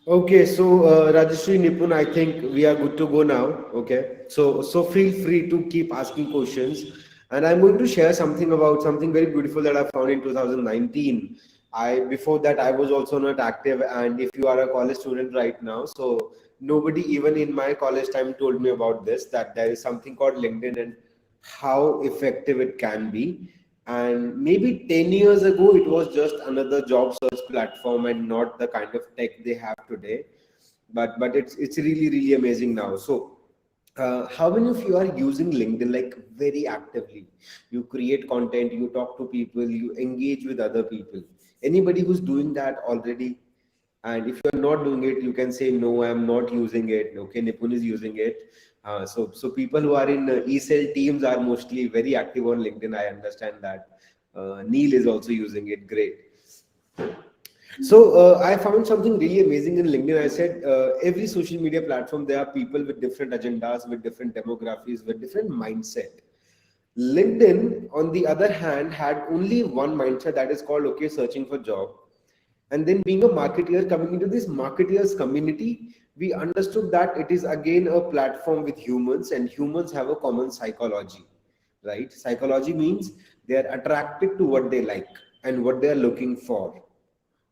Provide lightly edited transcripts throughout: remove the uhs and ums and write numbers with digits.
Okay, so Rajeshri Nipun, I think we are good to go now. Okay, so feel free to keep asking questions, and I'm going to share something about something very beautiful that I found in 2019. I before that I was also not active, and if you are a college student right now, so nobody even in my college time told me about this, that there is something called LinkedIn and how effective it can be. And maybe 10 years ago, it was just another job search platform and not the kind of tech they have today. But it's really, really amazing now. So, how many of you are using LinkedIn like very actively? You create content, you talk to people, you engage with other people. Anybody who's doing that already? And if you're not doing it, you can say, no, I'm not using it. Okay, Nipun is using it. So people who are in e-cell teams are mostly very active on LinkedIn. I understand that. Neil is also using it. Great. So I found something really amazing in LinkedIn. I said every social media platform, there are people with different agendas, with different demographies, with different mindset. LinkedIn, on the other hand, had only one mindset, that is called okay, searching for job. And then being a marketeer, coming into this marketeers community, we understood that it is again a platform with humans, and humans have a common psychology, right? Psychology means they are attracted to what they like and what they are looking for.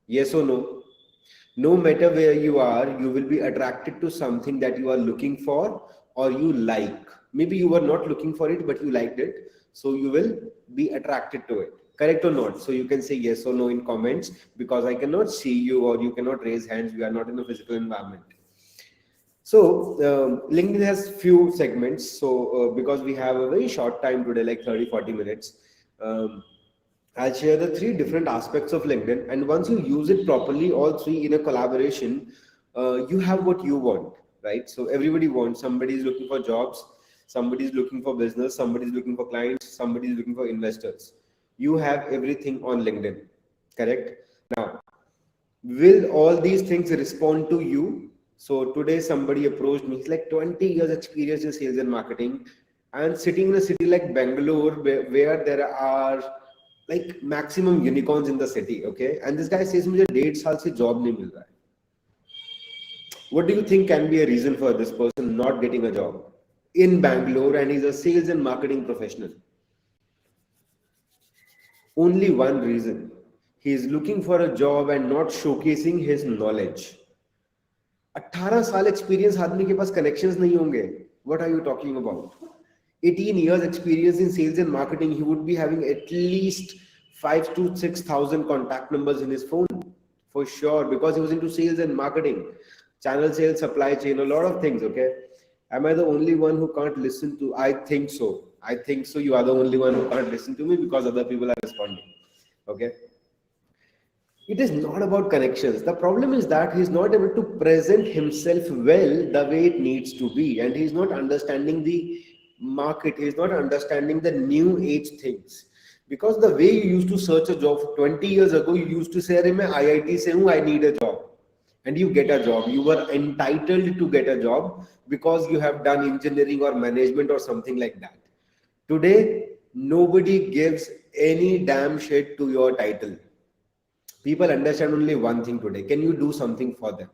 Yes or no? No matter where you are, you will be attracted to something that you are looking for or you like. Maybe you were not looking for it, but you liked it. So you will be attracted to it. Correct or not? So you can say yes or no in comments, because I cannot see you or you cannot raise hands. We are not in a physical environment. So LinkedIn has few segments. So because we have a very short time today, like 30-40 minutes, um, I'll share the three different aspects of LinkedIn. And once you use it properly, all three in a collaboration, you have what you want, right? So everybody wants, somebody is looking for jobs, somebody is looking for business, somebody is looking for clients, somebody is looking for investors. You have everything on LinkedIn, correct? Now, will all these things respond to you? So today somebody approached me, he's like 20 years experience in sales and marketing, and sitting in a city like Bangalore, where there are like maximum unicorns in the city. Okay, and this guy says मुझे 1.5 साल से job नहीं मिल रहा है. What do you think can be a reason for this person not getting a job in Bangalore, and he's a sales and marketing professional? Only one reason: he is looking for a job and not showcasing his knowledge. 18 साल experience आदमी के पास connections नहीं होंगे. What are you talking about? 18 years experience in sales and marketing, he would be having at least 5 to 6,000 contact numbers in his phone for sure, because he was into sales and marketing, channel sales, supply chain, a lot of things. Okay, am I the only one who can't listen to? I think so. I think so. You are the only one who can't listen to me because other people are responding. Okay, it is not about connections. The problem is that he's not able to present himself well the way it needs to be, and he's not understanding the market, he's not understanding the new age things. Because the way you used to search a job 20 years ago, you used to say, "Arey, main IIT se hu, I need a job," and you get a job. You were entitled to get a job because you have done engineering or management or something like that. Today, nobody gives any damn shit to your title. People understand only one thing today: can you do something for them?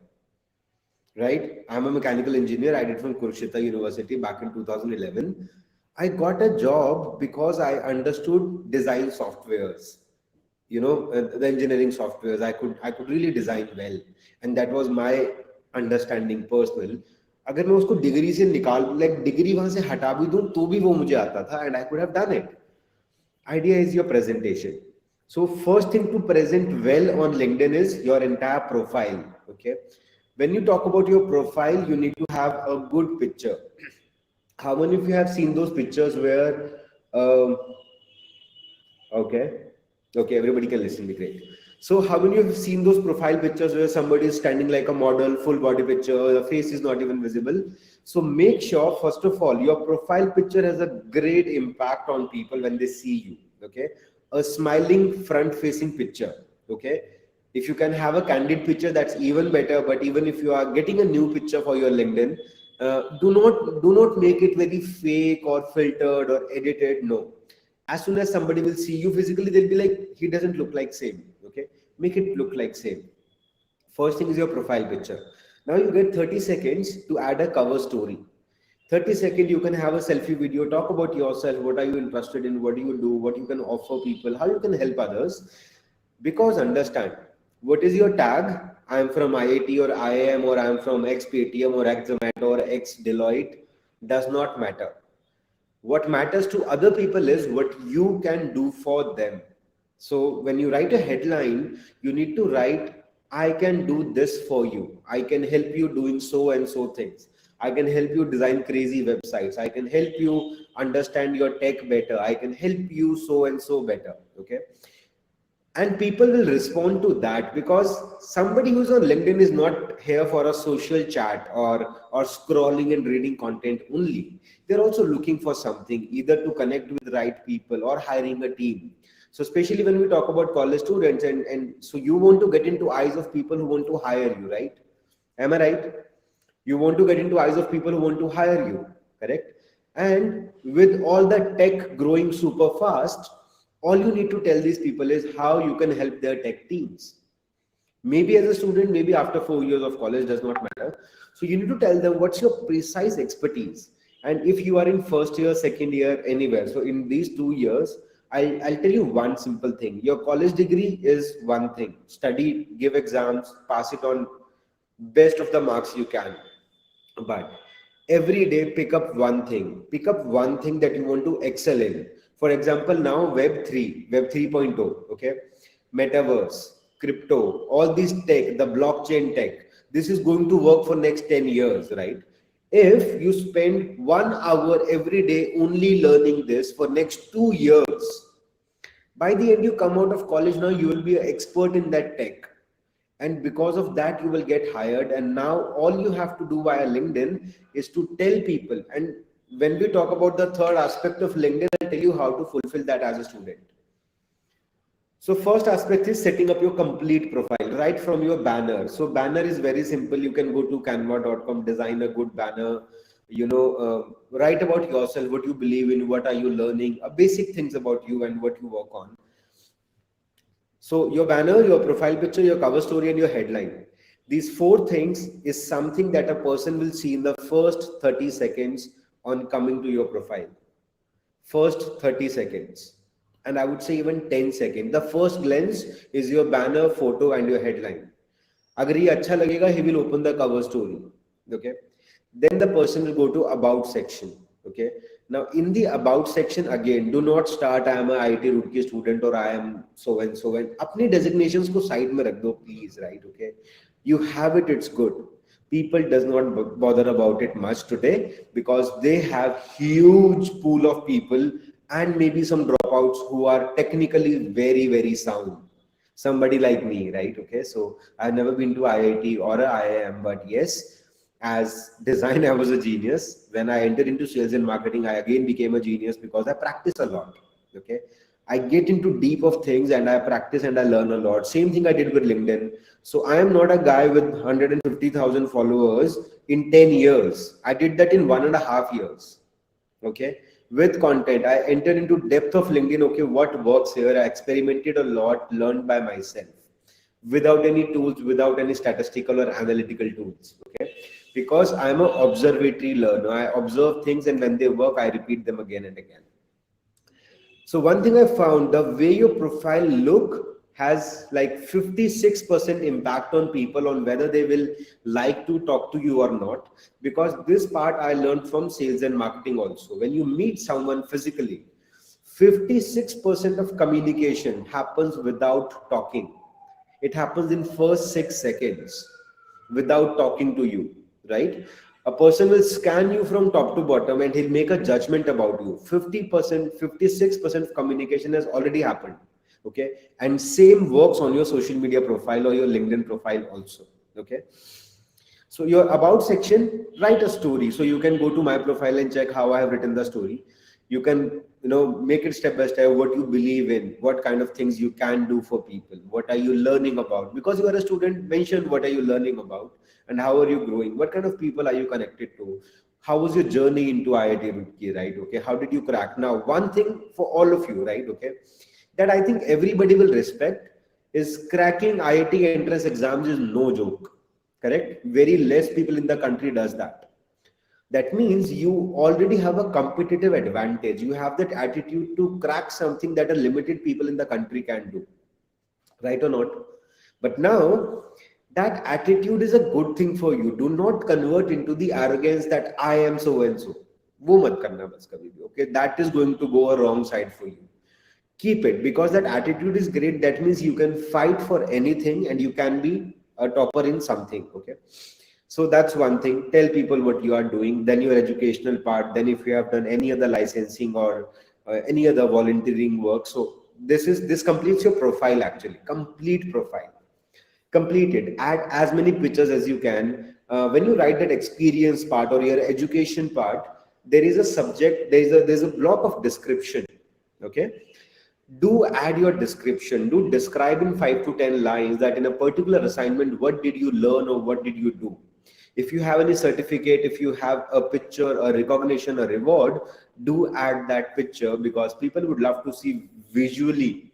Right? I'm a mechanical engineer. I did from Kurukshetra University back in 2011. I got a job because I understood design softwares, the engineering softwares. I could really design well, and that was my understanding personal. अगर मैं उसको degree से निकाल, like degree वहां से हटा भी दूं तो भी वो मुझे आता था, and I could have done it. Idea is your presentation. So first thing to present well on LinkedIn is your entire profile. Okay, when you talk about your profile, you need to have a good picture. How many of you have seen those pictures where um, okay. Okay, everybody can listen me, great. So how many of you have seen those profile pictures where somebody is standing like a model, full body picture, the face is not even visible? So make sure, first of all, your profile picture has a great impact on people when they see you. Okay. A smiling front facing picture. Okay. If you can have a candid picture, that's even better. But even if you are getting a new picture for your LinkedIn, do not make it very fake or filtered or edited. No, as soon as somebody will see you physically, they'll be like, he doesn't look like same. Okay, make it look like same. First thing is your profile picture. Now you get 30 seconds to add a cover story. 30 seconds, you can have a selfie video, talk about yourself, what are you interested in, what do you do, what you can offer people, how you can help others. Because understand, what is your tag? I am from IIT or IIM, or I am from X Paytm or X Zomato or X Deloitte. Does not matter. What matters to other people is what you can do for them. So when you write a headline, you need to write, I can do this for you. I can help you doing so and so things. I can help you design crazy websites. I can help you understand your tech better. I can help you so and so better. Okay. And people will respond to that, because somebody who's on LinkedIn is not here for a social chat or scrolling and reading content only. They're also looking for something, either to connect with right people or hiring a team. So especially when we talk about college students, and so you want to get into eyes of people who want to hire you, right? Am I right? You want to get into eyes of people who want to hire you, correct? And with all the tech growing super fast, all you need to tell these people is how you can help their tech teams. Maybe as a student, maybe after 4 years of college, does not matter. So you need to tell them what's your precise expertise. And if you are in first year, second year, anywhere, so in these 2 years, I'll tell you one simple thing. Your college degree is one thing. Study, give exams, pass it on best of the marks you can. But every day, pick up one thing that you want to excel in. For example, now Web 3.0, okay, metaverse, crypto, all these tech, the blockchain tech, this is going to work for next 10 years, right? If you spend 1 hour every day only learning this for next 2 years, by the end you come out of college, now you will be an expert in that tech, and because of that you will get hired. And now all you have to do via LinkedIn is to tell people. And when we talk about the third aspect of LinkedIn, I'll tell you how to fulfill that as a student. So first aspect is setting up your complete profile right from your banner. So banner is very simple. You can go to canva.com, design a good banner, write about yourself, what you believe in, what are you learning, basic things about you and what you work on. So your banner, your profile picture, your cover story, and your headline. These four things is something that a person will see in the first 30 seconds on coming to your profile. First 30 seconds. And I would say even 10 seconds. The first glance is your banner, photo, and your headline. Agar ye acha lagega, he will open the cover story. Okay. Then the person will go to about section. Okay. Now in the about section, again, do not start I am a IIT Roorkee student or I am so and so. And apne designations ko side mein rakh do, please, right? Okay. You have it, it's good. People does not bother about it much today, because they have huge pool of people and maybe some dropouts who are technically very, very sound. Somebody like me, right? Okay. So I've never been to IIT or a IIM, but yes, as design, I was a genius. When I entered into sales and marketing, I again became a genius because I practice a lot. Okay. I get into deep of things and I practice and I learn a lot. Same thing I did with LinkedIn. So I am not a guy with 150,000 followers in 10 years. I did that in 1.5 years. Okay. With content, I entered into depth of LinkedIn. Okay. What works here? I experimented a lot, learned by myself without any tools, without any statistical or analytical tools. Okay. Because I'm an observatory learner. I observe things, and when they work, I repeat them again and again. So one thing I found, the way your profile look has like 56% impact on people on whether they will like to talk to you or not. Because this part I learned from sales and marketing also. When you meet someone physically, 56% of communication happens without talking. It happens in first 6 seconds without talking to you, right? A person will scan you from top to bottom and he'll make a judgment about you. 50%, 56% of communication has already happened. Okay. And same works on your social media profile or your LinkedIn profile also. Okay. So your about section, write a story. So you can go to my profile and check how I have written the story. You can, make it step by step, what you believe in, what kind of things you can do for people. What are you learning about? Because you are a student, mention what are you learning about and how are you growing? What kind of people are you connected to? How was your journey into IIT Roorkee, right? Okay. How did you crack? Now, one thing for all of you, right? Okay. That I think everybody will respect is cracking IIT entrance exams is no joke. Correct? Very less people in the country does that. That means you already have a competitive advantage. You have that attitude to crack something that a limited people in the country can do. Right or not? But now that attitude is a good thing for you. Do not convert into the arrogance that I am so and so. वो मत करना बस कभी भी. Okay, that is going to go a wrong side for you. Keep it, because that attitude is great. That means you can fight for anything and you can be a topper in something. Okay, so that's one thing. Tell people what you are doing, then your educational part, then if you have done any other licensing or any other volunteering work. So this completes your profile. Actually, complete profile. Complete it. Add as many pictures as you can. When you write that experience part or your education part, there is a subject, there's a block of description. Okay, do add your description. Do describe in 5 to 10 lines that in a particular assignment, what did you learn or what did you do. If you have any certificate, if you have a picture, a recognition, a reward, do add that picture, because people would love to see visually.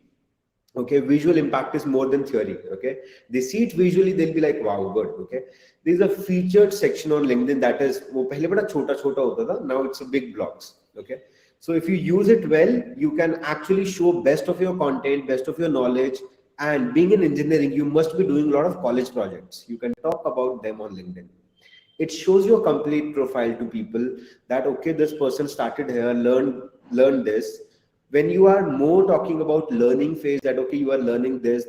Okay, visual impact is more than theory. Okay, they see it visually, they'll be like, wow, good. Okay, there's a featured section on LinkedIn that is वो पहले बड़ा छोटा छोटा होता था, now it's a big blocks. Okay, so if you use it well, you can actually show best of your content, best of your knowledge. And being in engineering, you must be doing a lot of college projects. You can talk about them on LinkedIn. It shows your complete profile to people that okay, this person started here, learn this. When you are more talking about learning phase, that okay, you are learning this,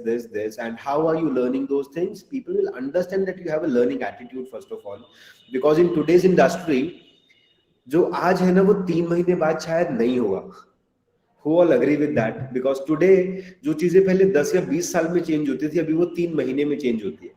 and how are you learning those things, people will understand that you have a learning attitude first of all. Because in today's industry, जो आज है ना वो 3 महीने बाद शायद नहीं होगा. Who all agree with that? Because today जो चीजें पहले 10 या 20 साल में चेंज होती थी, अभी वो 3 महीने में चेंज होती है.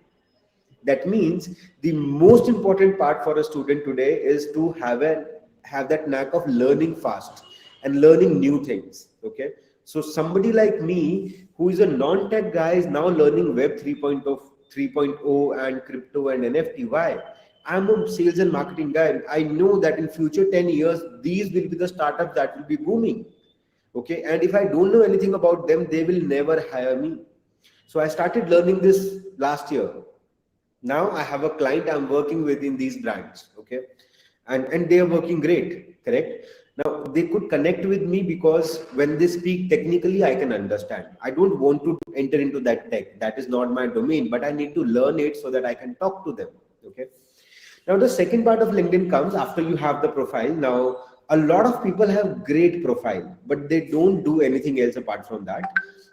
That means the most important part for a student today is to have that knack of learning fast and learning new things. Okay, so somebody like me who is a non-tech guy is now learning web 3.0 and crypto and NFT. Why? I'm a sales and marketing guy. I know that in future 10 years these will be the startups that will be booming. Okay, and if I don't know anything about them, they will never hire me. So I started learning this last year. Now I have a client I'm working with in these brands. Okay, and they are working great. Correct. Now they could connect with me because when they speak technically, I can understand. I don't want to enter into that tech. That is not my domain, but I need to learn it so that I can talk to them. Okay. Now the second part of LinkedIn comes after you have the profile. Now a lot of people have great profile, but they don't do anything else apart from that.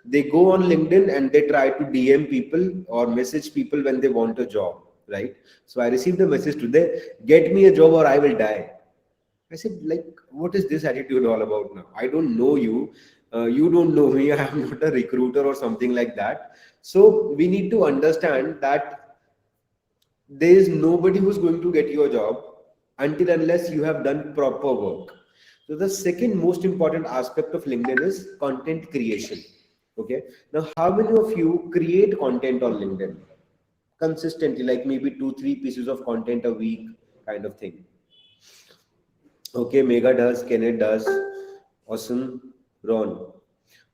They go on LinkedIn and they try to DM people or message people when they want a job, right? So I received a message today, get me a job or I will die. I said, like, what is this attitude all about now? I don't know you. You don't know me. I am not a recruiter or something like that. So we need to understand that there is nobody who's going to get you a job until unless you have done proper work. So the second most important aspect of LinkedIn is content creation. Okay. Now, how many of you create content on LinkedIn consistently, like maybe 2-3 pieces of content a week kind of thing? Okay, Mega does, Kenneth does, awesome. Ron,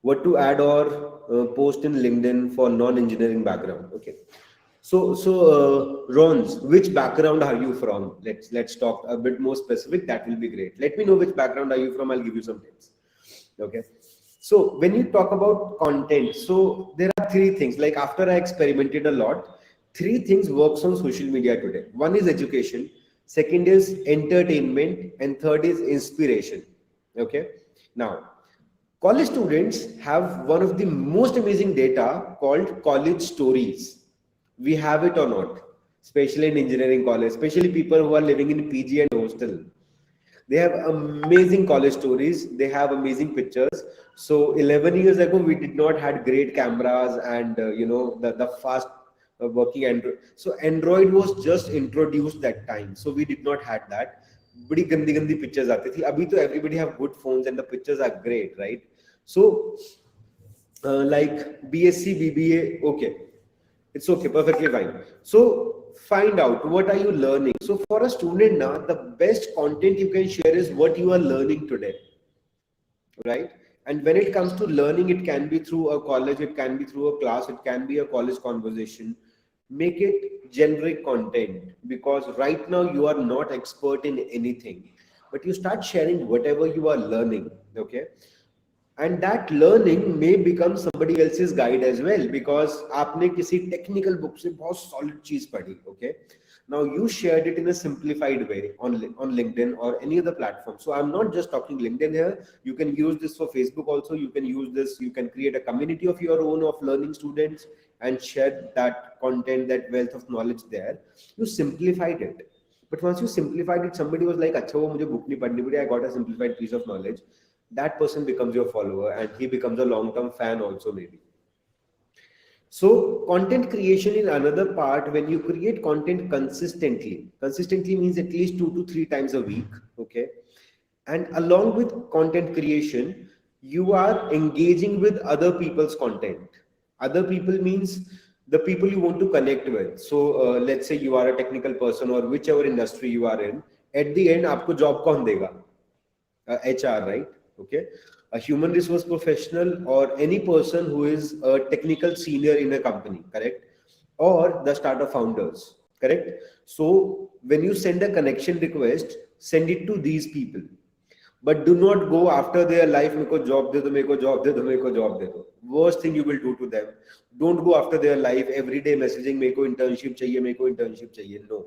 what to add or post in LinkedIn for non-engineering background? Okay. So Ron's, which background are you from? Let's talk a bit more specific. That will be great. Let me know which background are you from. I'll give you some tips. Okay. So when you talk about content, so there are 3 things. Like after I experimented a lot, 3 things works on social media today. One is education, second is entertainment, and third is inspiration. Okay. Now, college students have one of the most amazing data called college stories. We have it or not, especially in engineering college, especially people who are living in PG and hostel. They have amazing college stories. They have amazing pictures. So 11 years ago, we did not had great cameras and the fast working Android. So Android was just introduced that time. So we did not had that. बड़ी गंदी गंदी pictures आती थी. अभी तो everybody have good phones and the pictures are great, right? So like BSc, BBA, okay. It's okay, perfectly fine. So find out what are you learning. So for a student now, the best content you can share is what you are learning today, right? And when it comes to learning, it can be through a college, it can be through a class, it can be a college conversation. Make it generic content, because right now you are not expert in anything, but you start sharing whatever you are learning. Okay, and that learning may become somebody else's guide as well, because आपने किसी technical book से बहुत solid चीज पढ़ी. Okay, now you shared it in a simplified way on LinkedIn or any other platform. So I'm not just talking LinkedIn here. You can use this for Facebook also. You can use this, you can create a community of your own of learning students and share that content, that wealth of knowledge there. You simplified it. But once you simplified it, somebody was like, अच्छा वो मुझे book नहीं पढ़नी पड़ी, I got a simplified piece of knowledge. That person becomes your follower and he becomes a long-term fan also, maybe. So content creation is another part. When you create content consistently means at least 2 to 3 times a week. Okay, and along with content creation, you are engaging with other people's content. Other people means the people you want to connect with. So let's say you are a technical person or whichever industry you are in. At the end, आपको job कौन देगा? HR, right? Okay, a human resource professional or any person who is a technical senior in a company, correct? Or the startup founders, correct? So when you send a connection request, send it to these people, but do not go after their life. मेरे को job दे दो, मेरे को job दे दो, मेरे को job दे दो. Worst thing you will do to them. Don't go after their life every day messaging, मेरे को internship चाहिए, मेरे को internship चाहिए. No.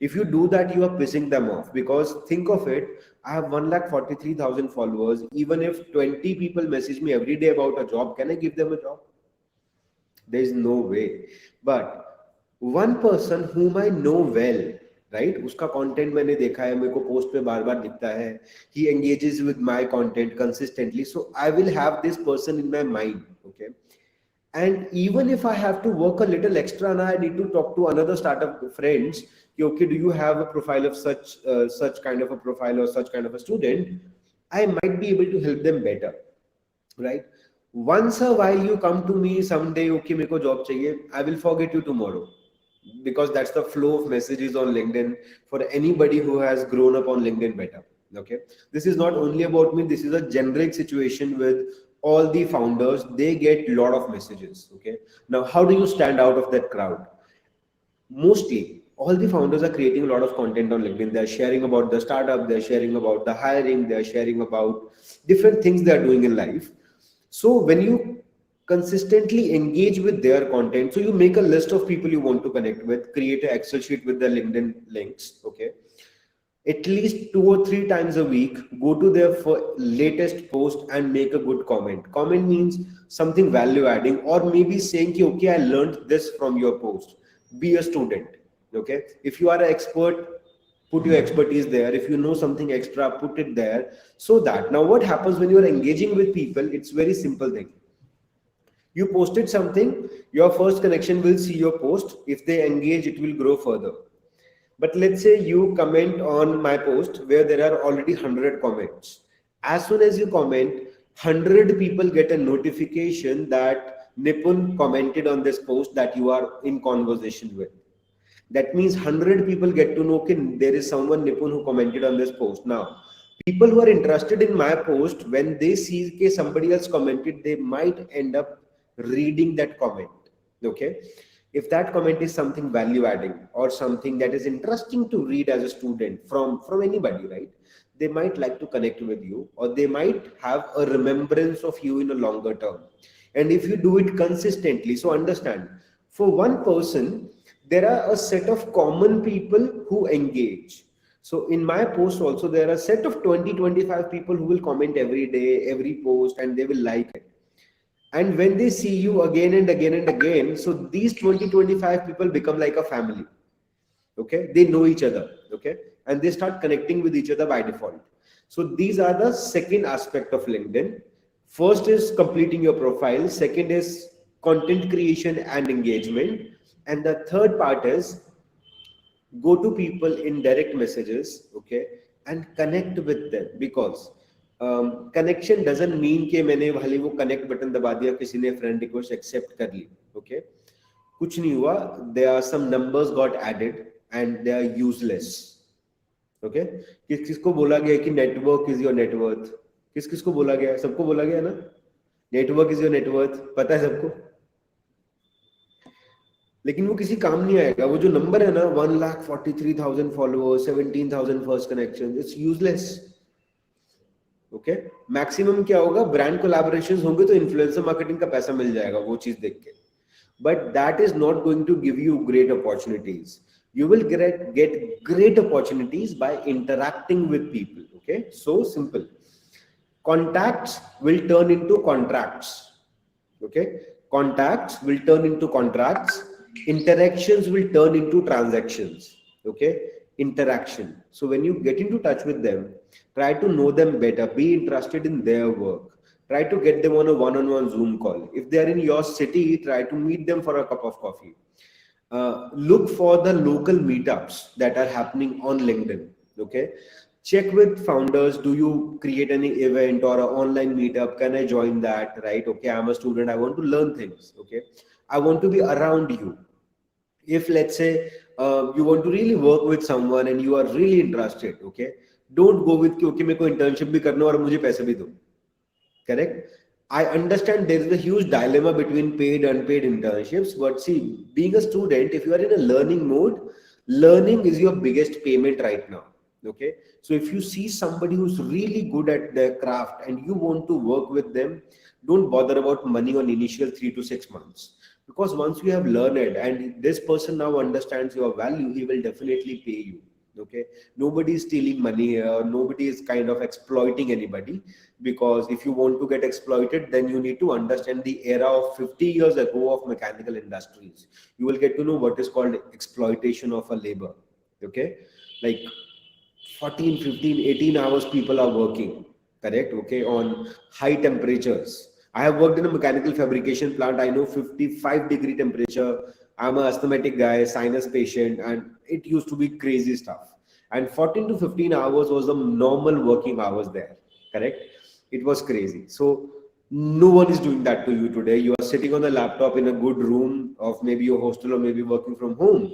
If you do that, you are pissing them off, because think of it. I have 1,43,000 followers. Even if 20 people message me every day about a job, can I give them a job? There is no way. But one person whom I know well, right? उसका content मैंने देखा है, मेरे को post पे बार बार दिखता है. He engages with my content consistently. So I will have this person in my mind. Okay. And even if I have to work a little extra and I need to talk to another startup friends, okay, do you have a profile of such kind of a profile or such kind of a student? I might be able to help them better, right? Once a while you come to me someday, okay, मेरे को job चाहिए, I will forget you tomorrow, because that's the flow of messages on LinkedIn for anybody who has grown up on LinkedIn better. Okay, this is not only about me. This is a generic situation with all the founders. They get a lot of messages. Okay, now how do you stand out of that crowd? Mostly all the founders are creating a lot of content on LinkedIn. They're sharing about the startup, they're sharing about the hiring, they're sharing about different things they're doing in life. So when you consistently engage with their content, so you make a list of people you want to connect with, create an Excel sheet with their LinkedIn links. Okay, at least 2 or 3 times a week, go to their latest post and make a good comment. Comment means something value adding, or maybe saying ki, okay, I learned this from your post. Be a student. Okay, if you are an expert, put your expertise there. If you know something extra, put it there. So that now what happens when you are engaging with people, it's very simple thing. You posted something, your first connection will see your post. If they engage, it will grow further. But let's say you comment on my post where there are already 100 comments. As soon as you comment, 100 people get a notification that Nipun commented on this post that you are in conversation with. That means 100 people get to know, okay, there is someone, Nipun, who commented on this post. Now, people who are interested in my post, when they see okay, somebody else commented, they might end up reading that comment. Okay, if that comment is something value adding or something that is interesting to read as a student from anybody, right, they might like to connect with you, or they might have a remembrance of you in a longer term. And if you do it consistently, so understand, for one person there are a set of common people who engage. So in my post also, there are a set of 20-25 people who will comment every day, every post, and they will like it. And when they see you again and again and again, so these 20-25 people become like a family. Okay, they know each other. Okay, and they start connecting with each other by default. So these are the second aspect of LinkedIn. First is completing your profile. Second is content creation and engagement. And the third part is go to people in direct messages, okay, and connect with them, because connection doesn't mean कि मैंने वाली वो connect button दबा दिया, किसी ने friend request accept कर ली. Okay, कुछ नहीं हुआ. There are some numbers got added and they are useless. Okay, किसको बोला गया कि network is your net worth? किस किस को बोला गया है? सबको बोला गया है ना, नेटवर्क इज योर नेटवर्थ, पता है सबको। लेकिन वो किसी काम नहीं आएगा। वो जो नंबर है ना 1,43,000 followers, 17,000 first connection, it's useless. Okay, maximum क्या होगा, ब्रांड कोलैबोरेशंस होंगे तो इन्फ्लुएंसर मार्केटिंग का पैसा मिल जाएगा वो चीज देख के, but that is not going to give you great opportunities. You will get great opportunities by interacting with people. Okay, so simple. Contacts will turn into contracts. Okay, contacts will turn into contracts. Interactions will turn into transactions. Okay, interaction. So when you get into touch with them, try to know them better, be interested in their work, try to get them on a one-on-one Zoom call. If they are in your city, try to meet them for a cup of coffee. Look for the local meetups that are happening on LinkedIn. Okay, check with founders, do you create any event or an online meetup, can I join that, right? Okay, I'm a student, I want to learn things. Okay, I want to be around you. If let's say you want to really work with someone and you are really interested, okay, don't go with कि okay मेरे को internship भी करना और मुझे पैसे भी दो. Correct? I understand there is a huge dilemma between paid and unpaid internships, but see, being a student, if you are in a learning mode, learning is your biggest payment right now. Okay, so if you see somebody who's really good at their craft and you want to work with them, don't bother about money on initial 3 to 6 months, because once you have learned it and this person now understands your value, he will definitely pay you. Okay, nobody is stealing money here, nobody is kind of exploiting anybody, because if you want to get exploited, then you need to understand the era of 50 years ago of mechanical industries. You will get to know what is called exploitation of a labor. Okay, like 14, 15, 18 hours people are working, correct? Okay, on high temperatures. I have worked in a mechanical fabrication plant. I know 55-degree temperature. I'm an asthmatic guy, sinus patient, and it used to be crazy stuff. And 14 to 15 hours was the normal working hours there, correct? It was crazy. So no one is doing that to you today. You are sitting on a laptop in a good room of maybe your hostel or maybe working from home,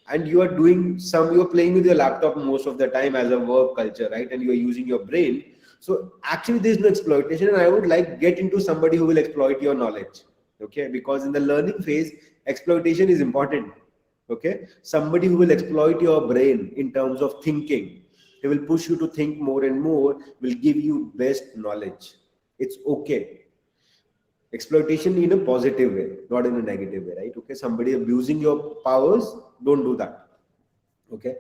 and you are doing some, you're playing with your laptop most of the time as a work culture, right? And you are using your brain. So actually there's no exploitation, and I would like get into somebody who will exploit your knowledge. Okay, because in the learning phase, exploitation is important. Okay, somebody who will exploit your brain in terms of thinking, he will push you to think more and more, will give you best knowledge. It's okay. Exploitation in a positive way, not in a negative way, right? Okay, somebody abusing your powers, don't do that. Okay,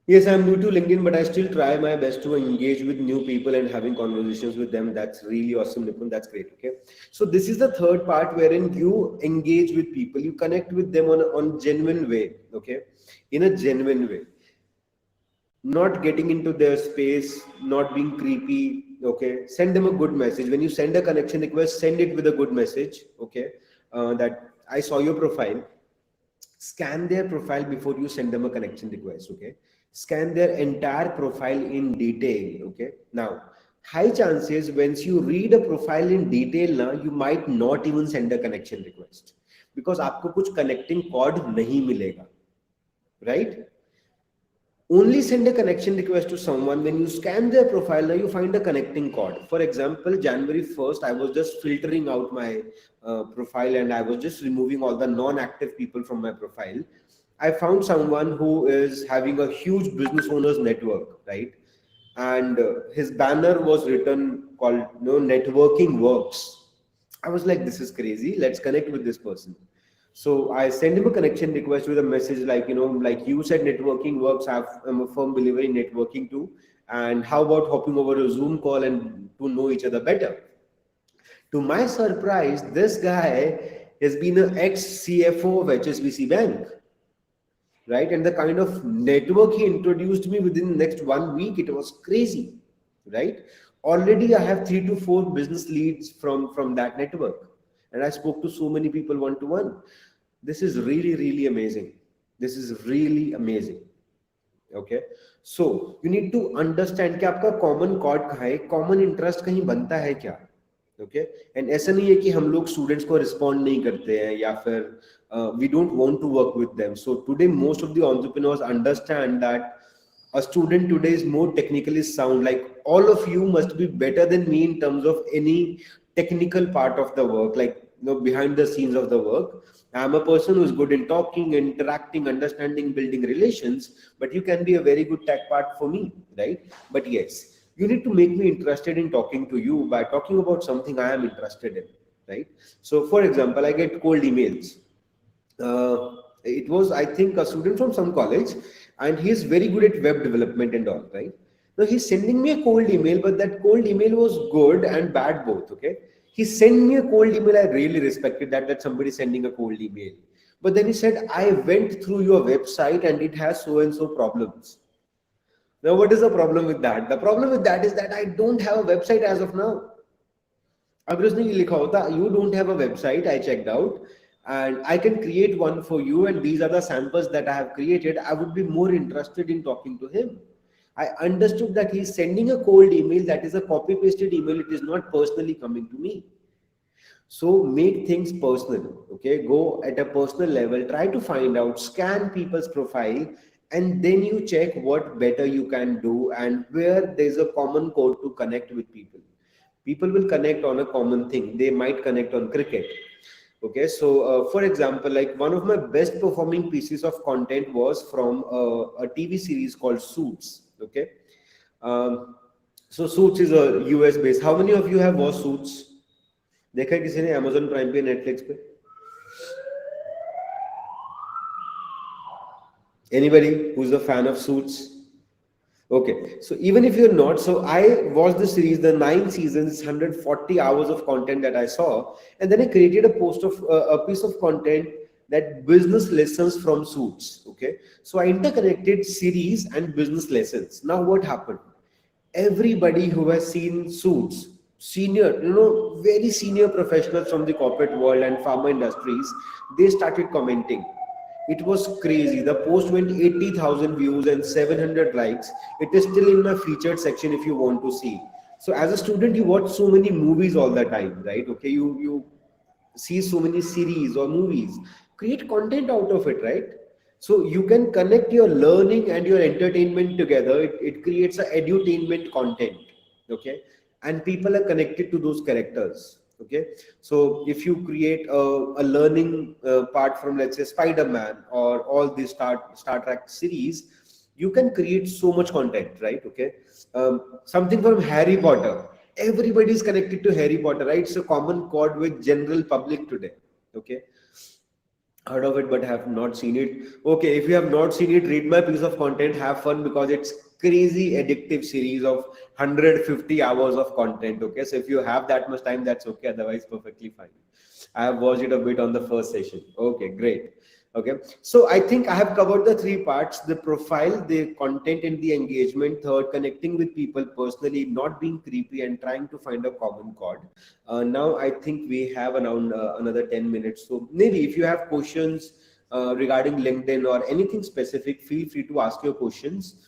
yes, I'm new to LinkedIn, but I still try my best to engage with new people and having conversations with them. That's really awesome, Nipun. That's great. Okay, so this is the third part wherein you engage with people, you connect with them on genuine way. Okay, in a genuine way, not getting into their space, not being creepy. Okay, send them a good message. When you send a connection request, send it with a good message. Okay, that I saw your profile. Scan their profile before you send them a connection request. Okay, scan their entire profile in detail. Okay, now high chances once you read a profile in detail now, you might not even send a connection request, because आपको कुछ connecting cord नहीं मिलेगा, right? Only send a connection request to someone when you scan their profile. Now you find a connecting chord. For example, January 1st, I was just filtering out my profile and I was just removing all the non-active people from my profile. I found someone who is having a huge business owners network, right? And his banner was written called, networking works. I was like, this is crazy. Let's connect with this person. So I sent him a connection request with a message like, like you said, networking works. I'm a firm believer in networking too. And how about hopping over a Zoom call and to know each other better? To my surprise, this guy has been an ex-CFO of HSBC Bank, right? And the kind of network he introduced me within the next 1 week, it was crazy, right? Already I have 3 to 4 business leads from that network. And I spoke to so many people one-to-one. This is really, really amazing. This is really amazing. Okay, so you need to understand कि आपका common chord कहाँ है, common interest कहीं बनता है क्या. Okay, and ऐसा नहीं है कि हम लोग students को respond नहीं करते हैं या फिर we don't want to work with them. So today most of the entrepreneurs understand that A student today is more technically sound. Like all of you must be better than me in terms of any technical part of the work, like behind the scenes of the work. I'm a person who's good in talking, interacting, understanding, building relations, but you can be a very good tech part for me, right? But yes, you need to make me interested in talking to you by talking about something I am interested in, right? So for example, I get cold emails. It was, I think, a student from some college, and he is very good at web development and all, right? Now he's sending me a cold email, but that cold email was good and bad both. Okay, he sent me a cold email. I really respected that somebody sending a cold email. But then he said, I went through your website and it has so and so problems. Now, what is the problem with that? The problem with that is that I don't have a website as of now. अगर उसने ये लिखा होता, you don't have a website, I checked out, and I can create one for you, and these are the samples that I have created, I would be more interested in talking to him. I understood that he's sending a cold email, that is a copy pasted email, it is not personally coming to me. So make things personal, okay? Go at a personal level, try to find out, scan people's profile, and then you check what better you can do and where there's a common code to connect with people. People will connect on a common thing. They might connect on cricket. Okay, so for example, like one of my best performing pieces of content was from a TV series called Suits. Okay, so Suits is a US based. How many of you have watched Suits? देखा है किसी ने Amazon Prime पे, Netflix पे? Anybody who's a fan of Suits? Okay, so even if you're not, so I watched the series, the 9 seasons, 140 hours of content that I saw, and then I created a piece of content that business lessons from Suits. Okay, so I interconnected series and business lessons. Now, what happened? Everybody who has seen Suits, senior, very senior professionals from the corporate world and pharma industries, they started commenting. It was crazy. The post went 80,000 views and 700 likes. It is still in my featured section if you want to see. So as a student, you watch so many movies all the time, right? Okay, you see so many series or movies. Create content out of it, right? So you can connect your learning and your entertainment together. It creates a edutainment content, okay? And people are connected to those characters. Okay, so if you create a learning part from, let's say, Spider-Man or all these Star Trek series, you can create so much content, right? Okay, something from Harry Potter, everybody is connected to Harry Potter, right? It's a common chord with general public today. Okay, heard of it but have not seen it. Okay, if you have not seen it, read my piece of content, have fun, because it's crazy addictive series of 150 hours of content. Okay, so if you have that much time, that's okay, otherwise perfectly fine. I have watched it a bit on the first session. Okay, great. Okay, so I think I have covered the three parts: the profile, the content, and the engagement. Third, connecting with people personally, not being creepy, and trying to find a common chord. Now I think we have around another 10 minutes, so maybe if you have questions regarding LinkedIn or anything specific, feel free to ask your questions.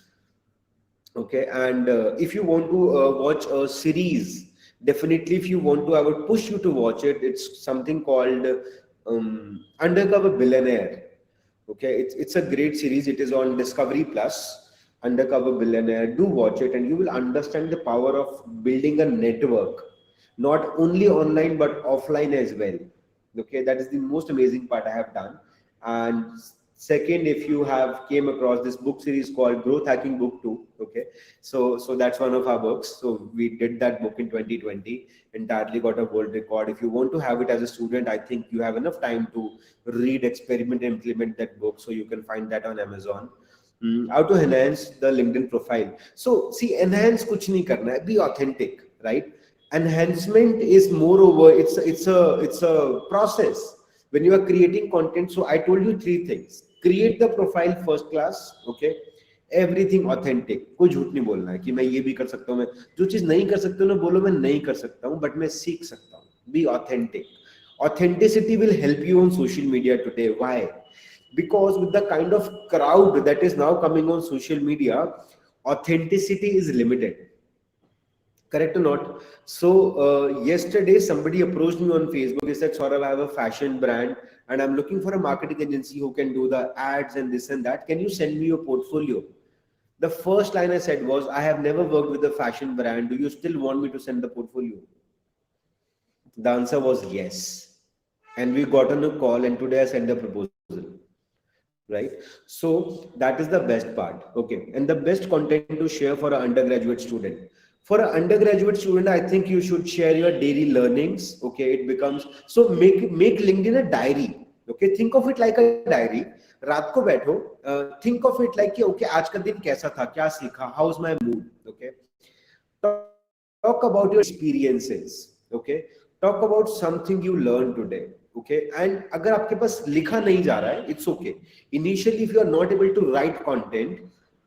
Okay, and if you want to watch a series, definitely, if you want to, I would push you to watch it. It's something called Undercover Billionaire. Okay, it's a great series. It is on Discovery Plus. Undercover Billionaire, do watch it, and you will understand the power of building a network, not only online but offline as well. Okay, that is the most amazing part I have done. And second, if you have came across this book series called Growth Hacking Book 2, okay, so that's one of our books. So we did that book in 2020, entirely got a world record. If you want to have it as a student, I think you have enough time to read, experiment, implement that book, so you can find that on Amazon. How to enhance the LinkedIn profile. So see, enhance kuch nahi karna hai, be authentic, right? Enhancement is moreover, it's a process when you are creating content. So I told you three things: create the profile first class, okay, everything authentic, कोई झूठ नहीं बोलना है कि मैं ये भी कर सकता हूँ, मैं जो चीज नहीं कर सकता हूँ ना बोलो मैं नहीं कर सकता हूँ, but मैं सीख सकता हूँ. Be authentic. Authenticity will help you on social media today. Why? Because with the kind of crowd that is now coming on social media, authenticity is limited. Correct or not? So yesterday somebody approached me on Facebook. He said, Saurabh, I have a fashion brand and I'm looking for a marketing agency who can do the ads and this and that. Can you send me your portfolio? The first line I said was, I have never worked with a fashion brand. Do you still want me to send the portfolio? The answer was yes. And we got on a call, and today I sent a proposal. Right? So that is the best part. Okay. And the best content to share for an undergraduate student. For an undergraduate student, I think you should share your daily learnings. Okay. It becomes so make LinkedIn a diary. Okay. Think of it like a diary. रात को बैठो, think of it like कि okay, आज का दिन कैसा था, क्या सीखा, how's my mood, okay. Talk about your experiences, okay. Talk about something you learned today, okay. And अगर आपके पास लिखा नहीं जा रहा है, it's okay. Initially, if you are not able to write content,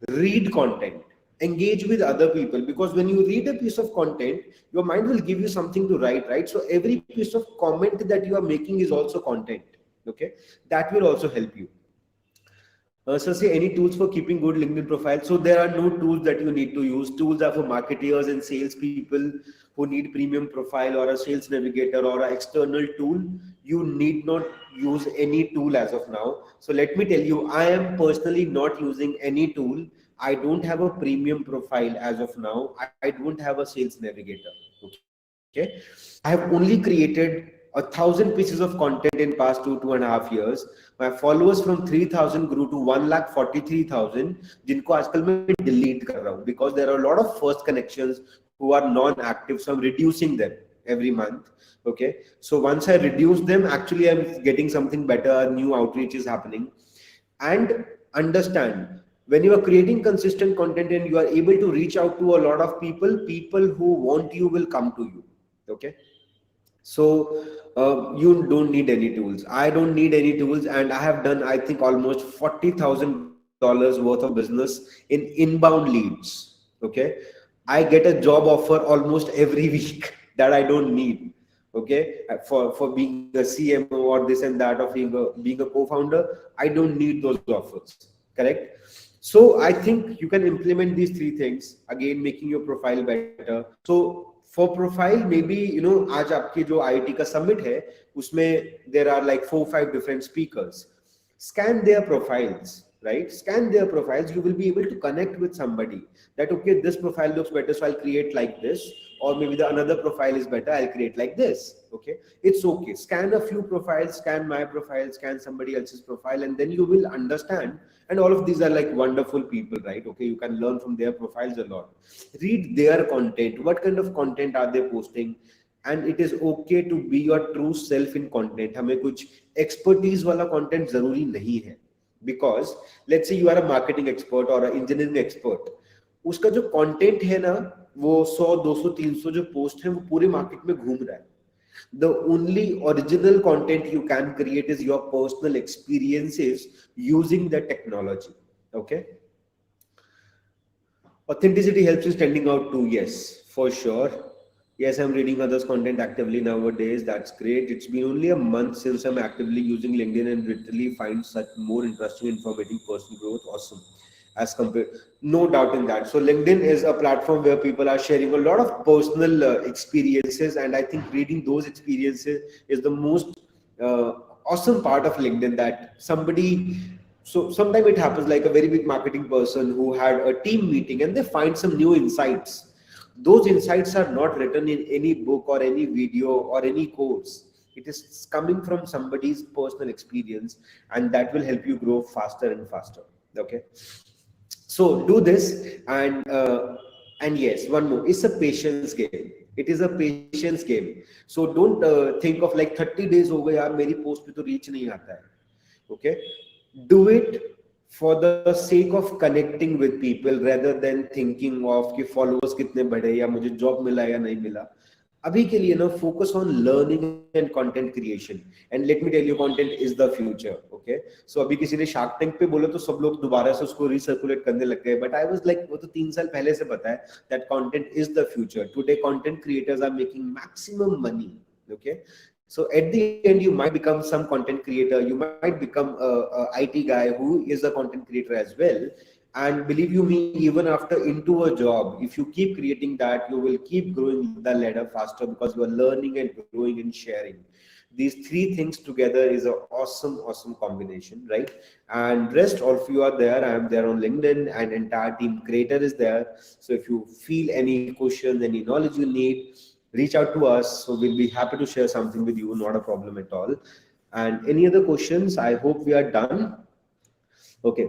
read content, engage with other people, because when you read a piece of content, your mind will give you something to write, right? So every piece of comment that you are making is also content, okay. That will also help you. So say any tools for keeping good LinkedIn profile. So there are no tools that you need to use. Tools are for marketers and sales people who need premium profile or a sales navigator or an external tool. You need not use any tool as of now. So let me tell you, I am personally not using any tool. I don't have a premium profile as of now. I don't have a sales navigator. Okay. I have only created 1,000 pieces of content in past 2.5 years. My followers from 3,000 grew to 1,43,000, जिनको आजकल मैं delete कर रहा हूँ, because there are a lot of first connections who are non-active, so I'm reducing them every month. Okay, so once I reduce them, actually I'm getting something better, new outreach is happening. And understand, when you are creating consistent content and you are able to reach out to a lot of people, people who want you will come to you. Okay, so you don't need any tools. I don't need any tools, and I have done, I think, almost $40,000 worth of business in inbound leads. Okay, I get a job offer almost every week that I don't need. Okay, for being a CMO or this and that, of being a co-founder, I don't need those offers. Correct. So I think you can implement these three things, again making your profile better. So for profile, maybe आज आपके जो IIT का summit है, उसमें there are like 4-5 different speakers. Scan their profiles, right? Scan their profiles. You will be able to connect with somebody that, okay, this profile looks better, so I'll create like this, or maybe the another profile is better, I'll create like this. Okay, it's okay. Scan a few profiles, scan my profile, scan somebody else's profile, and then you will understand. And all of these are like wonderful people, right? Okay, you can learn from their profiles a lot. Read their content. What kind of content are they posting? And it is okay to be your true self in content. हमें कुछ expertise वाला content जरूरी नहीं है. Because let's say you are a marketing expert or an engineering expert, उसका जो content है ना, वो 100, 200, 300 जो post है, वो पूरे market में घूम रहा है. The only original content you can create is your personal experiences using the technology. Okay. Authenticity helps you standing out too. Yes, for sure. Yes, I'm reading others' content actively nowadays. That's great. It's been only a month since I'm actively using LinkedIn and literally find such more interesting, informative personal growth. Awesome. As compared, no doubt in that. So LinkedIn is a platform where people are sharing a lot of personal experiences, and I think reading those experiences is the most awesome part of LinkedIn. That somebody, so sometimes it happens like a very big marketing person who had a team meeting and they find some new insights. Those insights are not written in any book or any video or any course. It is coming from somebody's personal experience, and that will help you grow faster and faster. Okay. So do this, and yes, one more. It's a patience game. It is a patience game. So don't think of like 30 days हो गए यार, मेरी post पे तो reach नहीं आता है. Okay, do it for the sake of connecting with people rather than thinking of कि followers कितने बढ़े या मुझे job मिला या नहीं मिला. अभी के लिए ना focus on learning and content creation. And let me tell you, content is the future. Okay, so अभी किसी ने Shark Tank पे बोला तो सब लोग दोबारा से उसको recirculate करने लग गए. But I was like, वो तो 3 साल पहले से पता है that content is the future. Today content creators are making maximum money. Okay, so at the end you might become some content creator, you might become a IT guy who is a content creator as well. And believe you me, even after into a job, if you keep creating that, you will keep growing the ladder faster because you are learning and growing and sharing. These three things together is an awesome combination, right? And rest, all of you are there. I am there on LinkedIn, and entire team creator is there. So if you feel any questions, any knowledge you need, reach out to us. So we'll be happy to share something with you. Not a problem at all. And any other questions? I hope we are done. Okay.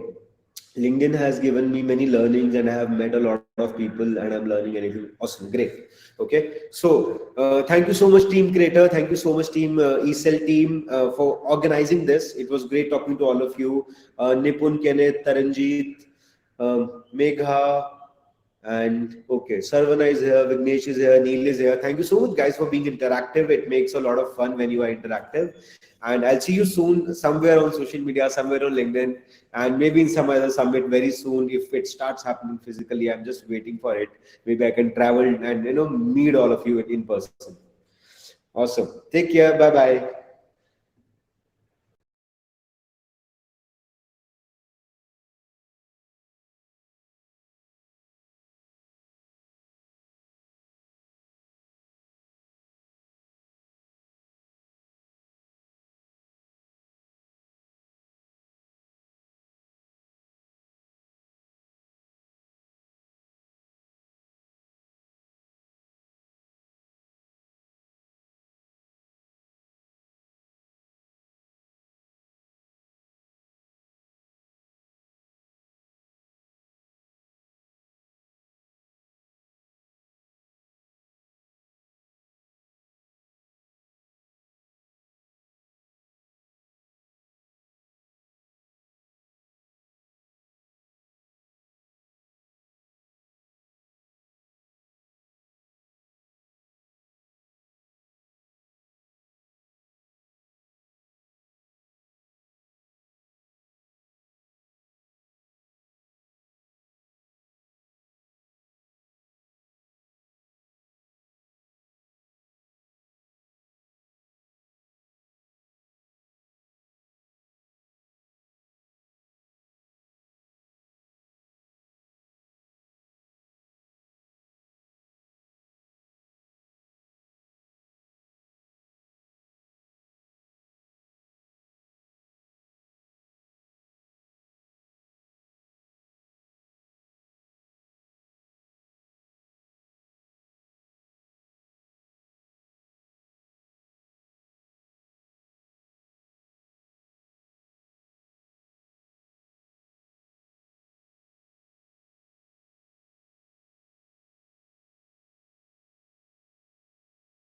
LinkedIn has given me many learnings, and I have met a lot of people, and I'm learning anything. Awesome, great. Okay, so thank you so much, Team Creator. Thank you so much, Team eCell team, for organizing this. It was great talking to all of you. Nipun, Kenneth, Taranjeet, Megha, and okay, Sarvana is here, Vignesh is here, Neil is here. Thank you so much, guys, for being interactive. It makes a lot of fun when you are interactive. And I'll see you soon somewhere on social media, somewhere on LinkedIn, and maybe in some other summit very soon if it starts happening physically. I'm just waiting for it. Maybe I can travel and meet all of you in person. Awesome. Take care. Bye bye.